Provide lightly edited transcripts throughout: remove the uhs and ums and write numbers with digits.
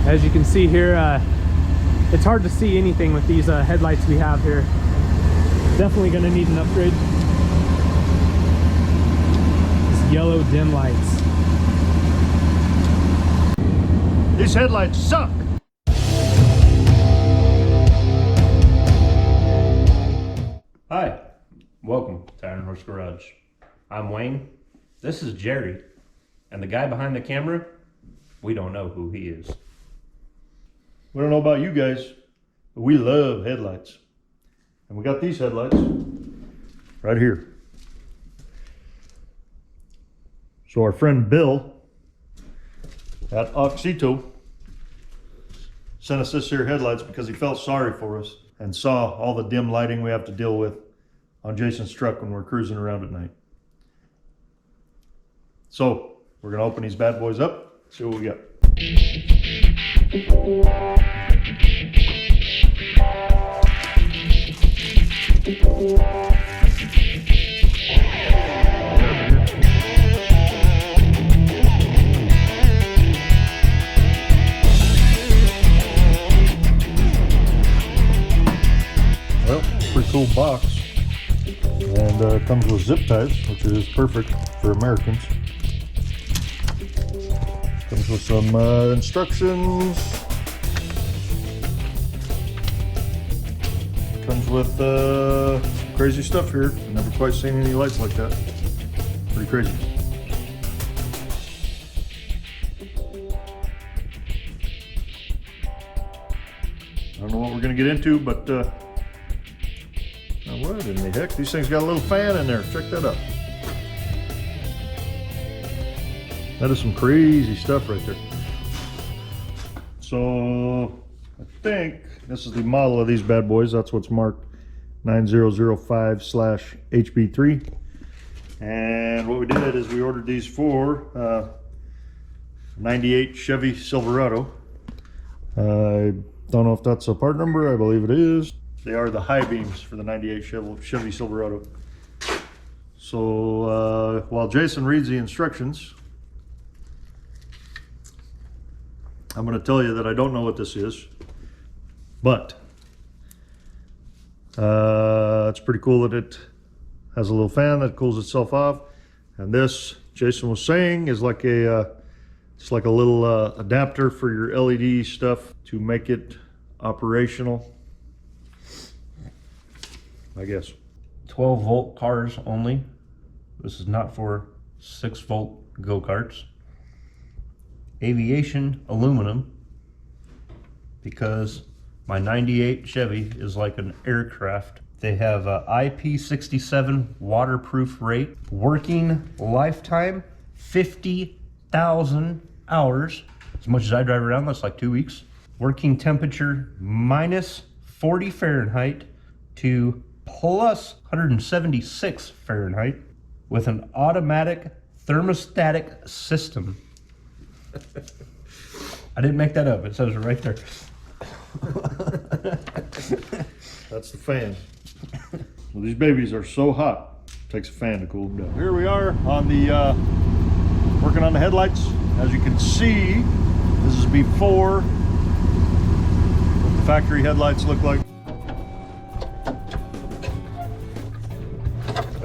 As you can see here, it's hard to see anything with these headlights we have here. Definitely going to need an upgrade. These yellow dim lights. These headlights suck. Hi, welcome to Iron Horse Garage. I'm Wayne, this is Jerry, and the guy behind the camera, we don't know who he is. We don't know about you guys, but we love headlights. And we got these headlights right here. So our friend Bill at Auxito sent us this here headlights because he felt sorry for us and saw all the dim lighting we have to deal with on Jason's truck when we're cruising around at night. So we're gonna open these bad boys up, see what we got. Well, pretty cool box, and comes with zip ties, which is perfect for Americans. Comes with some instructions. Comes with crazy stuff here. I've never quite seen any lights like that. Pretty crazy. I don't know what we're gonna get into, but what in the heck? These things got a little fan in there. Check that out. That is some crazy stuff right there. So I think this is the model of these bad boys. That's what's marked 9005/HB3. And what we did is we ordered these for 98 Chevy Silverado. I don't know if that's a part number. I believe it is. They are the high beams for the 98 Chevy Silverado. So while Jason reads the instructions, I'm going to tell you that I don't know what this is, but it's pretty cool that it has a little fan that cools itself off. And this, Jason was saying, is like it's like a little adapter for your LED stuff to make it operational, I guess. 12 volt cars only. This is not for 6 volt go-karts. Aviation aluminum, because my 98 Chevy is like an aircraft. They have a IP67 waterproof rate, working lifetime 50,000 hours. As much as I drive around, that's like 2 weeks. Working temperature minus 40 Fahrenheit to plus 176 Fahrenheit with an automatic thermostatic system. I didn't make that up, it says it right there. That's the fan. Well, these babies are so hot, it takes a fan to cool them down. Here we are on the working on the headlights. As you can see, this is before what the factory headlights look like.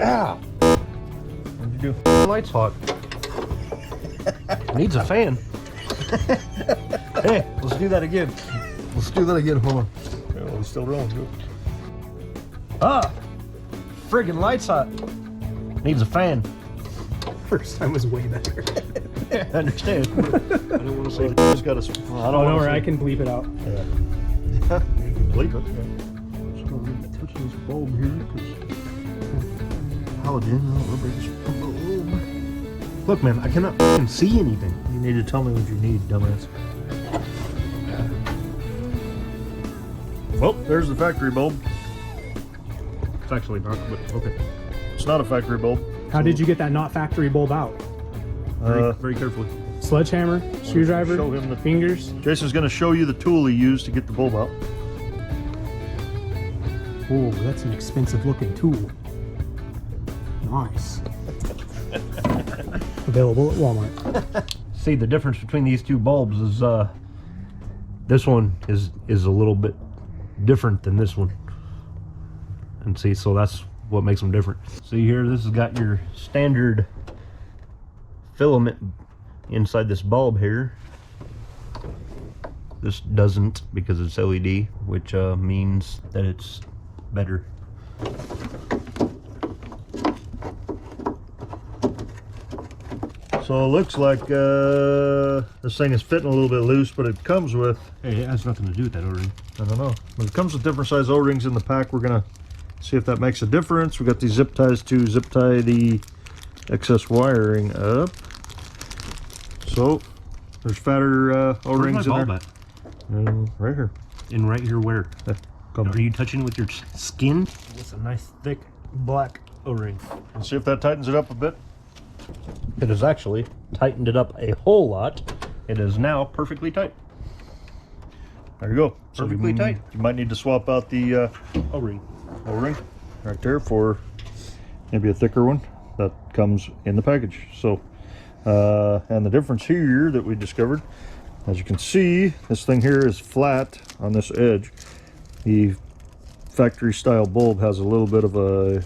Ah! What'd you do? The light's hot. Needs a fan. Hey, let's do that again. Let's do that again. Hold on. Yeah, well, it's still rolling good. Ah! Friggin' light's hot. Needs a fan. First time was way better. I understand. I don't want to say that. Just got a. I don't know where I can bleep it out. Yeah. You can bleep it. Yeah. Just gonna touch this bulb here because halogen. Look, man, I cannot fucking see anything. You need to tell me what you need, dumbass. Well, there's the factory bulb. It's actually not, but okay. It's not a factory bulb. How did you get that not factory bulb out? Very carefully. Sledgehammer, screwdriver, show him the fingers. Jason's going to show you the tool he used to get the bulb out. Oh, that's an expensive looking tool. Nice. Available at Walmart. See, the difference between these two bulbs is This one is a little bit different than this one. And see, so that's what makes them different. See here, this has got your standard filament inside this bulb here. This doesn't, because it's LED, which means that it's better. So it looks like this thing is fitting a little bit loose, but it comes with, Hey, it has nothing to do with that O-ring. I don't know, but it comes with different size O-rings in the pack. We're gonna see if that makes a difference. We got these zip ties to zip tie the excess wiring up. So there's fatter O-rings in there. At? Right here. And right here where? Come Are you touching it with your skin? It's a nice thick black O-ring. Let's see if that tightens it up a bit. It has actually tightened it up a whole lot. It is now perfectly tight. There you go. Perfectly tight. You might need to swap out the O-ring. O-ring right there for maybe a thicker one that comes in the package. So and the difference here that we discovered, as you can see, this thing here is flat on this edge. The factory style bulb has a little bit of a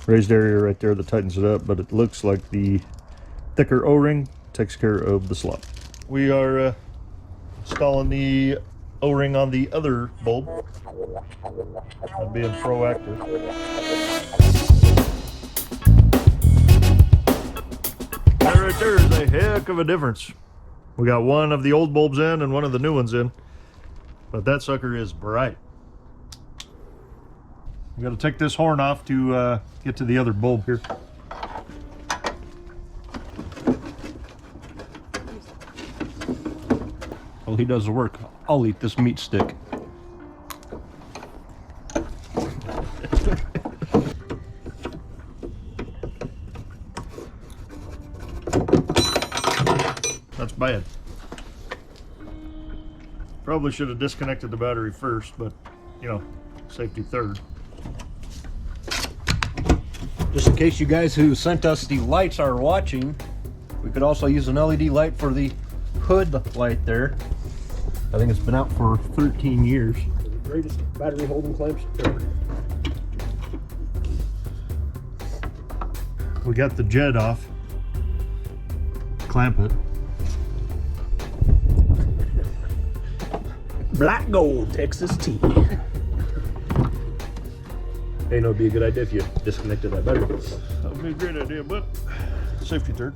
raised area right there that tightens it up, but it looks like the thicker O-ring takes care of the slop. We are installing the O-ring on the other bulb. I'm being proactive. That right there is a heck of a difference. We got one of the old bulbs in and one of the new ones in, but that sucker is bright. We got to take this horn off to get to the other bulb here. Well, he does the work. I'll eat this meat stick. That's bad. Probably should have disconnected the battery first, but you know, safety third. Just in case you guys who sent us the lights are watching, we could also use an LED light for the hood light there. I think it's been out for 13 years. The greatest battery holding clamps ever. We got the jet off. Clamp it. Black gold Texas tea. Hey, no, it'd be a good idea if you disconnected that battery. That would be a great idea, but safety third.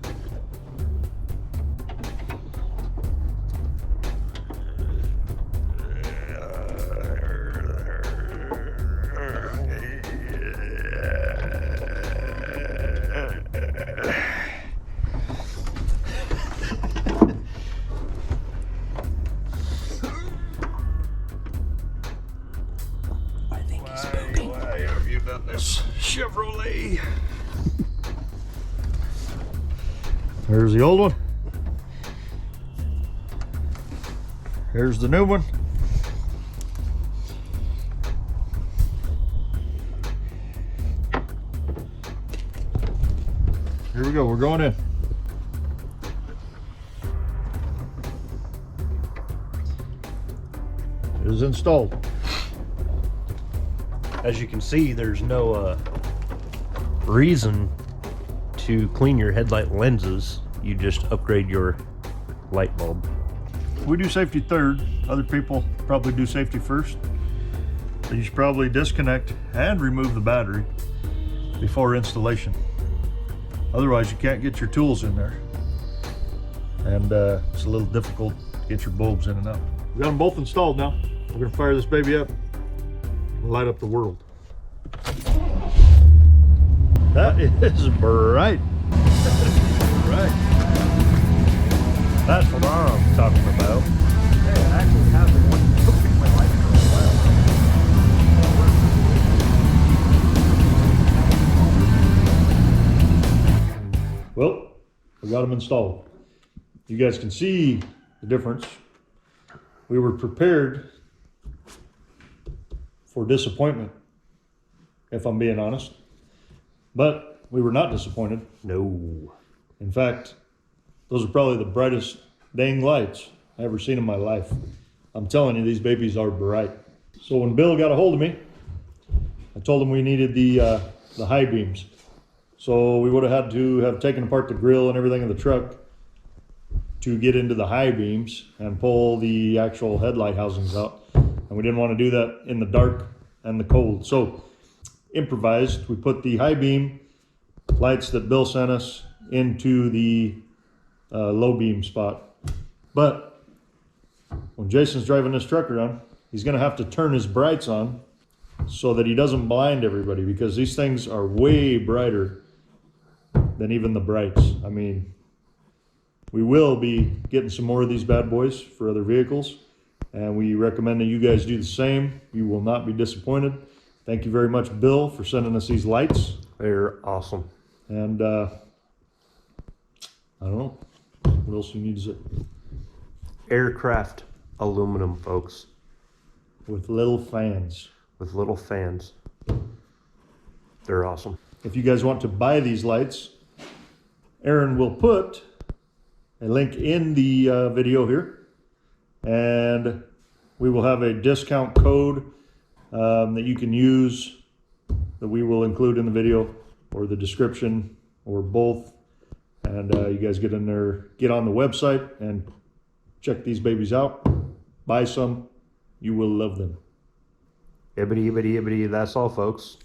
Why have you done this, Chevrolet? There's the old one. Here's the new one. Here we go, we're going in. It is installed. As you can see, there's no reason to clean your headlight lenses. You just upgrade your light bulb. We do safety third. Other people probably do safety first. So you should probably disconnect and remove the battery before installation. Otherwise, you can't get your tools in there. And it's a little difficult to get your bulbs in and out. We got them both installed now. We're gonna fire this baby up and light up the world. That is bright. Right. That's what I'm talking about. Hey, I actually have been wanting to fix my light for a while. Well, we got them installed. You guys can see the difference. We were prepared for disappointment, if I'm being honest. But we were not disappointed. No. In fact, those are probably the brightest dang lights I ever seen in my life. I'm telling you, these babies are bright. So when Bill got a hold of me, I told him we needed the high beams. So we would have had to have taken apart the grill and everything in the truck to get into the high beams and pull the actual headlight housings out. And we didn't want to do that in the dark and the cold. So improvised, we put the high beam lights that Bill sent us into the low beam spot. But when Jason's driving this truck around, he's gonna have to turn his brights on so that he doesn't blind everybody, because these things are way brighter than even the brights. I mean, we will be getting some more of these bad boys for other vehicles, and we recommend that you guys do the same. You will not be disappointed. Thank you very much, Bill, for sending us these lights. They're awesome. And I don't know, what else you need to say? Aircraft aluminum, folks, With little fans. with little fans. They're awesome. If you guys want to buy these lights, Aaron will put a link in the video here, and we will have a discount code that you can use, that we will include in the video or the description or both. And you guys get in there, get on the website and check these babies out. Buy some, you will love them. Ibbity, ibbity, ibbity. That's all, folks.